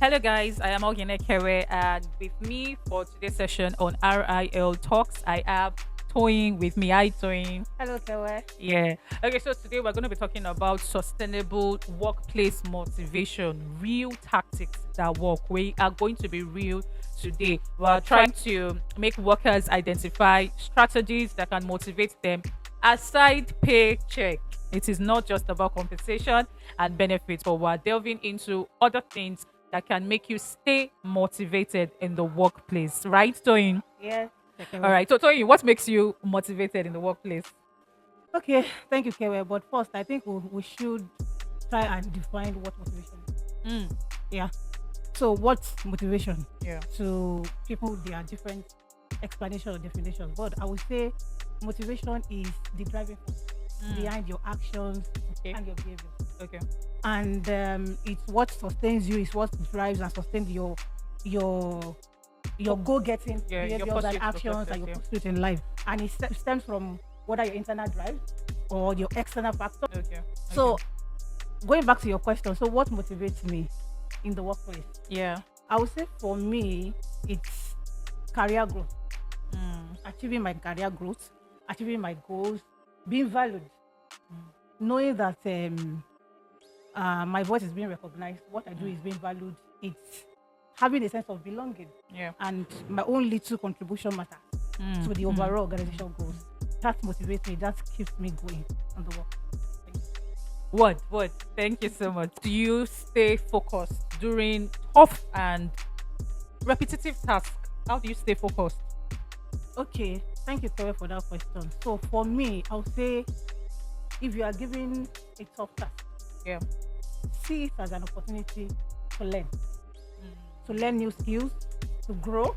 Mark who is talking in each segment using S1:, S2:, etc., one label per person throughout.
S1: Hello, guys. I am Ogene Kewe, and with me for today's session on RIL Talks, I have Toyin with me. Hi, Toyin.
S2: Hello, Kewe.
S1: Yeah. Okay, so today we're going to be talking about sustainable workplace motivation, real tactics that work. We are going to be real today. We're trying to make workers identify strategies that can motivate them aside paycheck. It is not just about compensation and benefits, but we're delving into other things that can make you stay motivated in the workplace. Right, Toyin?
S2: Yes,
S1: All
S2: Kewe.
S1: right. So, Toyin, what makes you motivated in the workplace?
S2: Okay, thank you, Kewe. But first, I think we should try and define what motivation is.
S1: Mm,
S2: Yeah. So, what's motivation?
S1: yeah.
S2: To people, there are different explanations or definitions. But I would say motivation is the driving force behind your actions
S1: Okay.
S2: and your behavior.
S1: Okay.
S2: And it's what sustains you, it's what drives and sustains your your go-getting
S1: Yeah, your
S2: behaviors
S1: pursuit
S2: and
S1: of
S2: actions
S1: success,
S2: and your
S1: yeah.
S2: pursuit in life. And it stems from whether your internal drive or your external factor.
S1: Okay.
S2: So
S1: Okay.
S2: going back to your question, so what motivates me in the workplace?
S1: Yeah.
S2: I would say for me, it's career growth,
S1: Mm,
S2: achieving my career growth, achieving my goals, being valued, knowing that my voice is being recognized, what I do is being valued. It's having a sense of belonging,
S1: yeah.
S2: and my own little contribution matters
S1: Mm,
S2: to the overall organization goals. That motivates me. That keeps me going on the work.
S1: What? What? Thank you so much. Do you stay focused during tough and repetitive tasks? How do you stay focused?
S2: Okay, thank you, Tori, for that question. So for me, I'll say if you are given a tough task,
S1: Yeah.
S2: see it as an opportunity to learn,
S1: Mm,
S2: to learn new skills, to grow,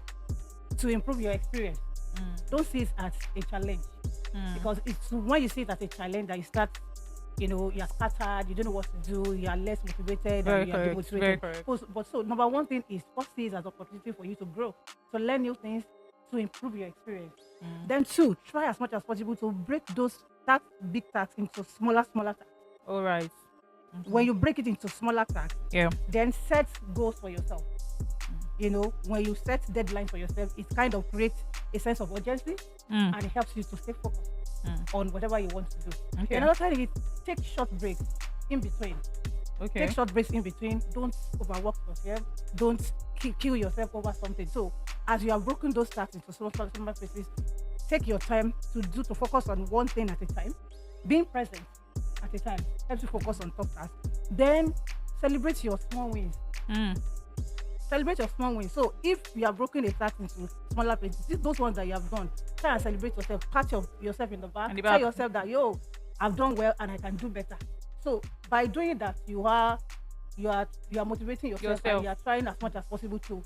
S2: to improve your experience. Don't see it as a challenge,
S1: mm,
S2: because it's when you see it as a challenge that you start, you're scattered, you don't know what to do, you are less motivated,
S1: Very
S2: and you are
S1: correct. Very
S2: demotivated.
S1: correct.
S2: But so number one thing is first see it as opportunity for you to grow, to learn new things, to improve your experience.
S1: Mm.
S2: Then two, try as much as possible to break those that big tasks into smaller tasks.
S1: All right.
S2: When you break it into smaller tasks,
S1: Yeah.
S2: then set goals for yourself. When you set deadlines for yourself, it kind of creates a sense of urgency
S1: Mm,
S2: and it helps you to stay focused
S1: mm.
S2: on whatever you want to do.
S1: Okay.
S2: Another side is take short breaks in between.
S1: Okay.
S2: Take short breaks in between. Don't overwork yourself. Don't kill yourself over something. So as you have broken those tasks into small pieces, take your time to focus on one thing at a time. Being present at a time helps you focus on top tasks. Then celebrate your small wins.
S1: Mm,
S2: Celebrate your small wins. So if you have broken a task into smaller pieces, those ones that you have done, try and celebrate yourself. Pat yourself in the back.
S1: In the
S2: Tell
S1: back.
S2: yourself that I've done well and I can do better. So by doing that, you are motivating yourself,
S1: Yourself.
S2: and you are trying as much as possible to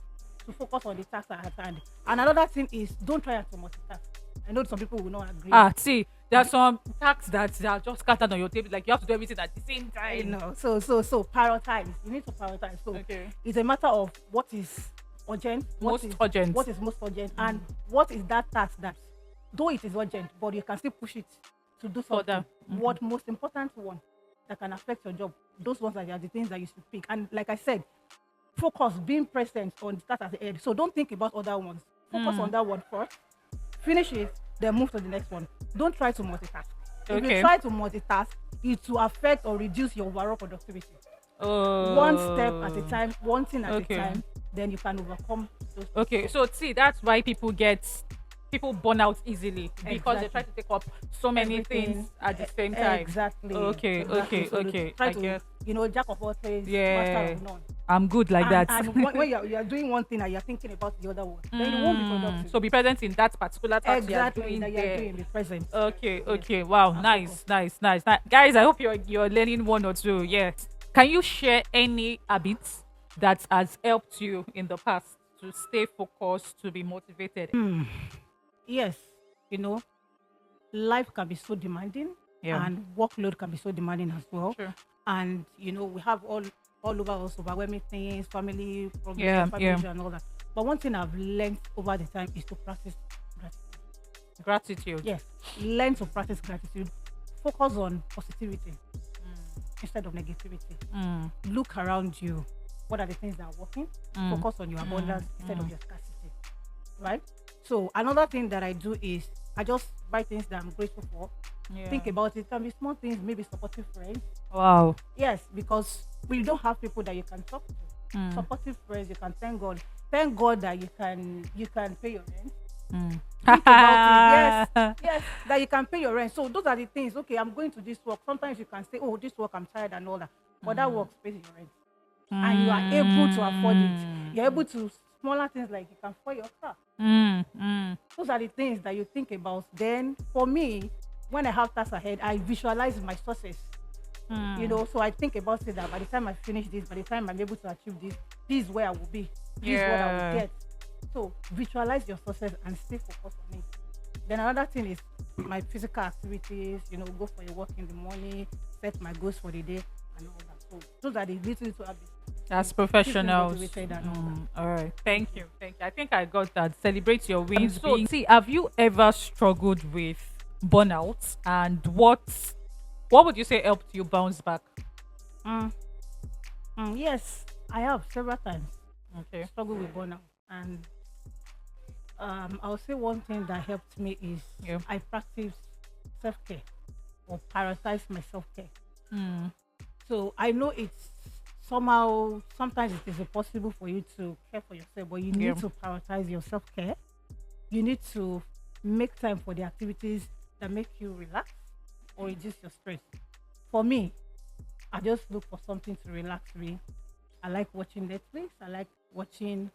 S2: focus on the task at hand. And another thing is don't try to multitask. I know some people will not agree.
S1: See, there are some tasks that are just scattered on your table. Like you have to do everything at the same
S2: I
S1: time.
S2: know. So prioritize. You need to prioritize. So
S1: Okay.
S2: it's a matter of what is urgent,
S1: Most urgent.
S2: what is most urgent, and what is that task that, though it is urgent, but you can still push it to do
S1: Further.
S2: something. What most important one that can affect your job? Those ones are the things that you should pick. And like I said, focus, being present on the task at the end. So don't think about other ones. Focus on that one first. Finish it, then move to the next one. Don't try to multitask. If
S1: Okay.
S2: you try to multitask, it will affect or reduce your overall productivity.
S1: Oh.
S2: One step at a time, one thing at
S1: Okay.
S2: a time, then you can overcome those.
S1: Okay, so see, that's why people burn out easily because they try to take up so many
S2: Everything.
S1: things at the same time.
S2: Exactly.
S1: Okay,
S2: Exactly.
S1: okay,
S2: So
S1: okay.
S2: Try
S1: I
S2: to,
S1: guess.
S2: jack of all trades,
S1: Yeah.
S2: master of none.
S1: I'm good like that.
S2: And when you're doing one thing and you're thinking about the other one, then you won't be productive.
S1: So be present in that particular task
S2: exactly,
S1: you're
S2: that
S1: doing
S2: you're
S1: there.
S2: doing, be present.
S1: Okay,
S2: Yes.
S1: okay. Wow,
S2: And
S1: nice, nice, nice, nice. Guys, I hope you're learning one or two. Yes. Can you share any habits that has helped you in the past to stay focused, to be motivated?
S2: Yes, life can be so demanding,
S1: Yeah.
S2: and workload can be so demanding as well.
S1: Sure.
S2: And we have all over us overwhelming things, family problems,
S1: Yeah,
S2: family
S1: yeah.
S2: issues and all that. But one thing I've learned over the time is to practice gratitude.
S1: Gratitude.
S2: Yes, learn to practice gratitude. Focus on positivity instead of negativity.
S1: Mm,
S2: Look around you. what are the things that are working.
S1: Mm.
S2: Focus on your abundance instead of
S1: Mm.
S2: your scarcity, right? So another thing that I do is I just buy things that I'm grateful for. Think
S1: Yeah.
S2: about it. It can be small things, maybe supportive friends.
S1: Wow.
S2: Yes, because we don't have people that you can talk to.
S1: Mm.
S2: Supportive friends, you can thank God. Thank God that you can pay your rent.
S1: Mm.
S2: Think about it. Yes, yes, that you can pay your rent. So those are the things. Okay, I'm going to this work. Sometimes you can say, "Oh, this work I'm tired and all that," but that work pays your rent, and you are able to afford it. You're able to smaller things like you can afford your car.
S1: Mm. Mm.
S2: Those are the things that you think about. Then for me, when I have tasks ahead, I visualize my success.
S1: Mm.
S2: So I think about it that by the time I finish this, by the time I'm able to achieve this, this is where I will be. This is what I will
S1: Yeah.
S2: get. So visualize your success and stay focused on it. Then another thing is my physical activities, go for a walk in the morning, set my goals for the day and all that. So those are the little habits.
S1: That's
S2: Keep me
S1: professionals.
S2: motivated and all that.
S1: All right. Thank you. Thank you. I think I got that. Celebrate your wins. So, see, have you ever struggled with burnout, and what would you say helped you bounce back?
S2: Mm, yes, I have several times
S1: Okay.
S2: struggled with burnout. And I'll say one thing that helped me is
S1: Yeah.
S2: I practice self-care or prioritize my self-care.
S1: Mm.
S2: So I know it's sometimes it is impossible for you to care for yourself, but you
S1: Yeah.
S2: need to prioritize your self-care. You need to make time for the activities that make you relax or reduce your stress. For me, I just look for something to relax me. I like watching Netflix. I like watching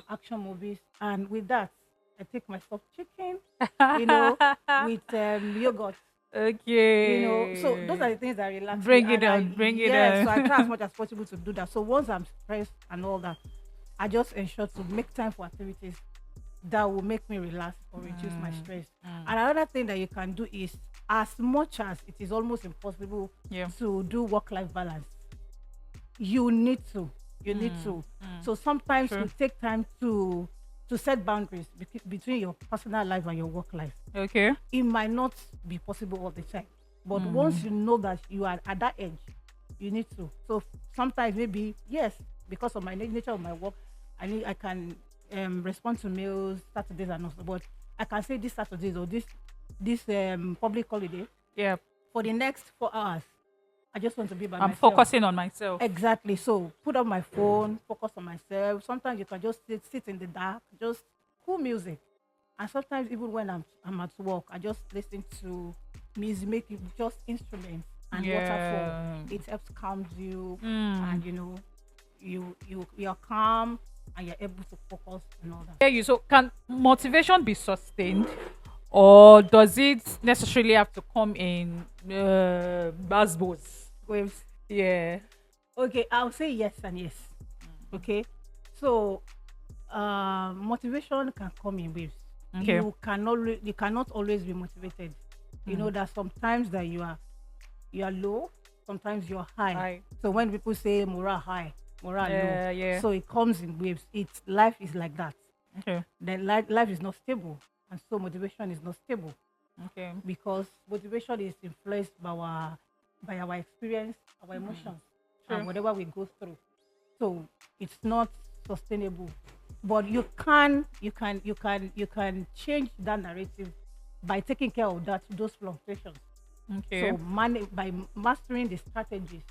S2: action movies, and with that, I take my soft chicken, you know, with yogurt. So those are the
S1: Okay.
S2: things that relax me,
S1: Bring it
S2: and I
S1: on. Bring it
S2: yes, so I try as
S1: on.
S2: much as possible to do that. So once I'm stressed and all that, I just ensure to make time for activities that will make me relax or reduce my stress. And another thing that you can do is, as much as it is almost impossible
S1: Yeah.
S2: to do work-life balance, you need to. You need to. So sometimes
S1: True.
S2: you take time to set boundaries between your personal life and your work life.
S1: Okay.
S2: It might not be possible all the time, but once you know that you are at that edge, you need to. So sometimes maybe yes, because of my nature of my work, I can respond to mails Saturdays and also, but I can say this Saturdays or this public holiday
S1: Yeah.
S2: for the next 4 hours. I just want to be by
S1: I'm
S2: myself.
S1: focusing on myself.
S2: Exactly. So put up my phone, focus on myself. Sometimes you can just sit in the dark, just cool music. And sometimes even when I'm at work, I just listen to music, making just instruments and waterfall.
S1: Yeah.
S2: It helps calms you,
S1: Mm.
S2: and you're calm and you're able to focus and all that.
S1: Yeah, you. So, can motivation be sustained, or does it necessarily have to come in buzzwords?
S2: Waves.
S1: Yeah.
S2: Okay, I'll say yes and yes. Okay, so motivation can come in waves.
S1: Okay.
S2: You cannot always be motivated. You know that sometimes that you are low, sometimes you're high.
S1: High.
S2: So when people say morale high, morale
S1: Yeah,
S2: low,
S1: yeah.
S2: so it comes in waves. Life is like that.
S1: Okay.
S2: Then life is not stable, and so motivation is not stable,
S1: Okay.
S2: because motivation is influenced by our experience, our emotions,
S1: True.
S2: and whatever we go through. So it's not sustainable. But you can change that narrative by taking care of those fluctuations.
S1: Okay.
S2: So by mastering the strategies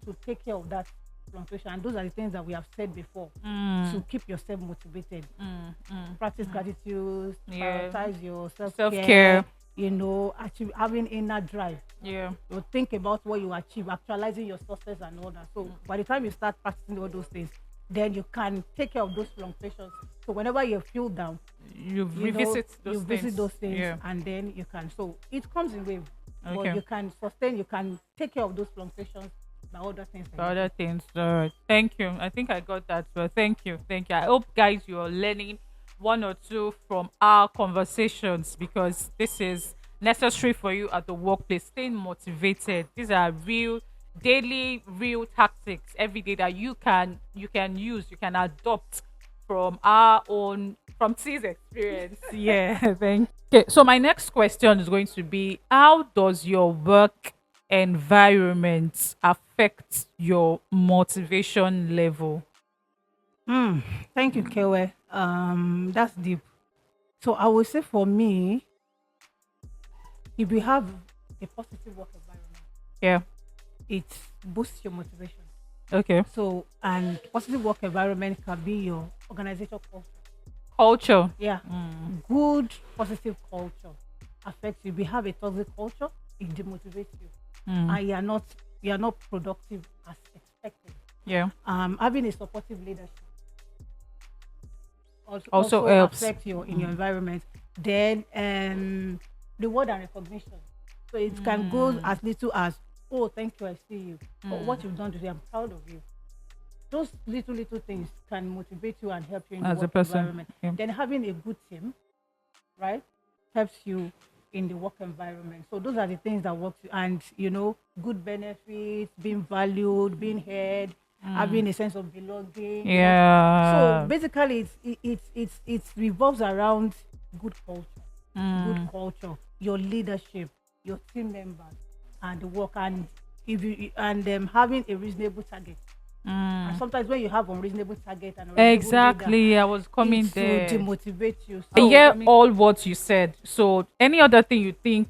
S2: to take care of that fluctuation, and those are the things that we have said before, to keep yourself motivated. Practice gratitude,
S1: Yeah.
S2: prioritize your
S1: Self-care.
S2: self-care, having inner drive.
S1: Yeah.
S2: You think about what you achieve, actualizing your success and all that. So by the time you start practicing all those things, then you can take care of those fluctuations. So whenever you feel down,
S1: You
S2: you
S1: revisit
S2: know,
S1: those
S2: you
S1: things.
S2: visit those things,
S1: Yeah.
S2: and then you can. So it comes in wave,
S1: Okay.
S2: but you can sustain. You can take care of those fluctuations by other things.
S1: For other things. All right. Thank you. I think I got that. Well, thank you. Thank you. I hope, guys, you are learning one or two from our conversations, because this is necessary for you at the workplace. Staying motivated. These are real daily real tactics every day that you can use, you can adopt from our own, from T's experience. Yeah. Thank you. Okay, so my next question is going to be, how does your work environment affect your motivation level?
S2: Hmm. Thank you, Kewe. That's deep. So I would say for me, if you have a positive work environment,
S1: Yeah.
S2: it boosts your motivation.
S1: Okay.
S2: So, and positive work environment can be your organizational culture.
S1: Culture.
S2: Yeah, good positive culture affects you. If you have a toxic culture, it demotivates you,
S1: Mm.
S2: and you are not productive as expected.
S1: Yeah.
S2: Having a supportive leadership
S1: Also
S2: also
S1: helps.
S2: affects you in your environment. Then reward and recognition. So it can go as little as, oh, thank you, I see you. Or what you've done today, I'm proud of you. Those little things can motivate you and help you in the
S1: As a
S2: work
S1: person.
S2: environment.
S1: Yeah.
S2: Then having a good team, right, helps you in the work environment. So those are the things that work, and good benefits, being valued, being heard, having a sense of belonging. So
S1: Yeah.
S2: basically, it revolves around good culture, good
S1: Mm.
S2: culture, your leadership, your team members, and the work, and if you and having a reasonable target. And sometimes when you have unreasonable target and unreasonable leader,
S1: Exactly. I was coming
S2: it will
S1: there.
S2: demotivate you.
S1: I
S2: So
S1: hear all what you said. So, any other thing you think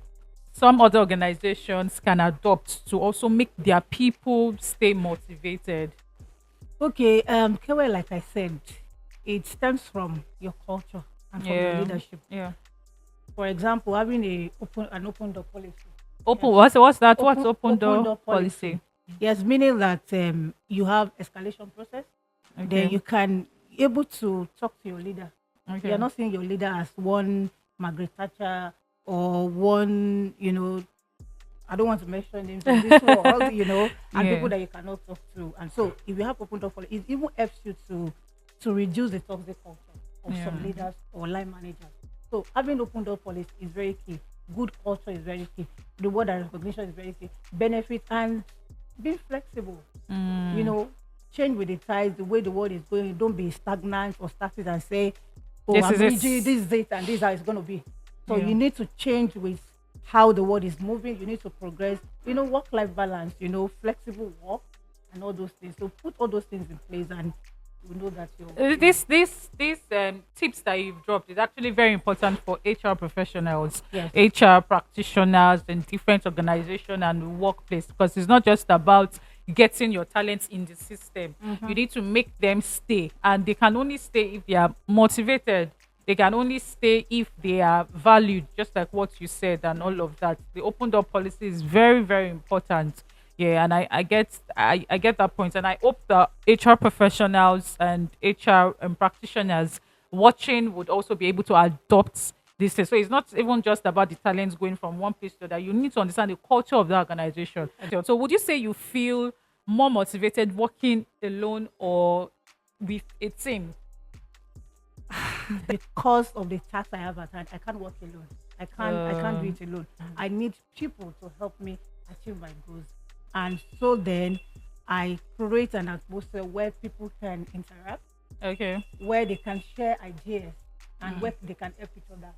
S1: some other organizations can adopt to also make their people stay motivated?
S2: okay, Kewe, like I said, it stems from your culture and from your
S1: Yeah.
S2: leadership.
S1: Yeah.
S2: For example, having an open door policy.
S1: Open.
S2: Yes.
S1: What's that? What's open
S2: Open
S1: door
S2: door
S1: policy?
S2: Yes, meaning that you have escalation process. Then
S1: Okay.
S2: you can able to talk to your leader.
S1: Okay.
S2: You're not seeing your leader as one Margaret Thatcher or one, I don't want to mention names in this world, and
S1: Yeah.
S2: people that you cannot talk to. And so if you have open door policy, it even helps you to reduce the toxic culture of some
S1: Yeah.
S2: leaders or line managers. So having open door policy is very key. Good culture is very key. Reward and recognition is very key. Benefit and being flexible. Change with the tides, the way the world is going. Don't be stagnant or static and say, oh,
S1: This
S2: I'm
S1: is it.
S2: rigid, this is it, and this is how it's going to be. So
S1: Yeah.
S2: you need to change with how the world is moving. You need to progress. Work-life balance, flexible work and all those things. So put all those things in place, and you know that you're.
S1: These tips that you've dropped is actually very important for HR professionals,
S2: Yes.
S1: HR practitioners in different organization and workplace, because it's not just about getting your talents in the system. You need to make them stay, and they can only stay if they are motivated. They can only stay if they are valued, just like what you said and all of that. The open door policy is very, very important. Yeah, and I get that point, and I hope the HR professionals and HR practitioners watching would also be able to adopt this. So it's not even just about the talents going from one place to another. You need to understand the culture of the organization. So would you say you feel more motivated working alone or with a team?
S2: Because of the tasks I have at hand, I can't work alone. I can't do it alone. I need people to help me achieve my goals. And so then I create an atmosphere where people can interact,
S1: Okay.
S2: where they can share ideas, and where they can help each other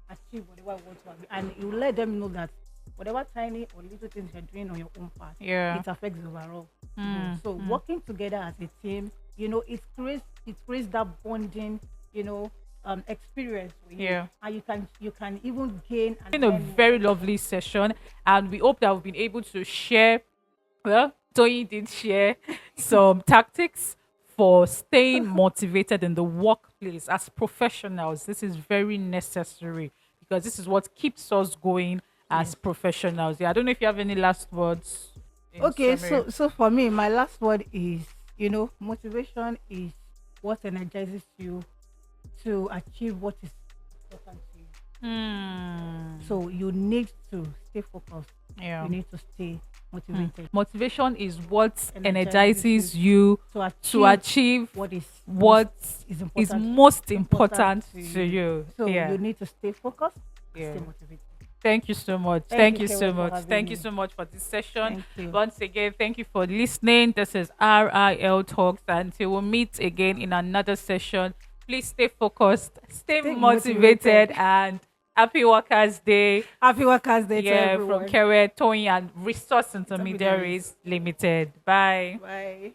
S2: achieve whatever I want to achieve. And you let them know that whatever tiny or little things you're doing on your own part,
S1: Yeah.
S2: it affects the overall.
S1: Mm,
S2: So working together as a team, it creates that bonding, experience with you.
S1: Yeah.
S2: And you can even gain and
S1: Been a
S2: learn
S1: very lovely session, and we hope that we've been able to share. Well, Toyi did share some tactics for staying motivated in the workplace as professionals. This is very necessary because this is what keeps us going as professionals. Yeah, I don't know if you have any last words. In
S2: Okay,
S1: summary.
S2: so for me, my last word is, motivation is what energizes you to achieve what is important to you. So you need to stay focused.
S1: Yeah.
S2: You need to stay motivated
S1: Motivation is what
S2: Energizes
S1: energizes you to achieve
S2: what is
S1: what
S2: is
S1: is
S2: important
S1: most important
S2: to
S1: to you.
S2: So
S1: Yeah.
S2: you need to stay focused,
S1: Yeah.
S2: stay motivated.
S1: Thank you so much.
S2: Thank
S1: Thank
S2: you,
S1: you
S2: Kewa,
S1: so
S2: for
S1: much.
S2: having
S1: Thank you
S2: me.
S1: so much for this session.
S2: Thank you.
S1: Once again, thank you for listening. This is RIL Talks. Until we meet again in another session, please stay focused, stay
S2: Stay
S1: motivated,
S2: motivated.
S1: and Happy Workers' Day.
S2: Happy Workers' Day to
S1: Yeah,
S2: everyone.
S1: from Kere, Towing and Resource Intermediaries Limited. Bye.
S2: Bye.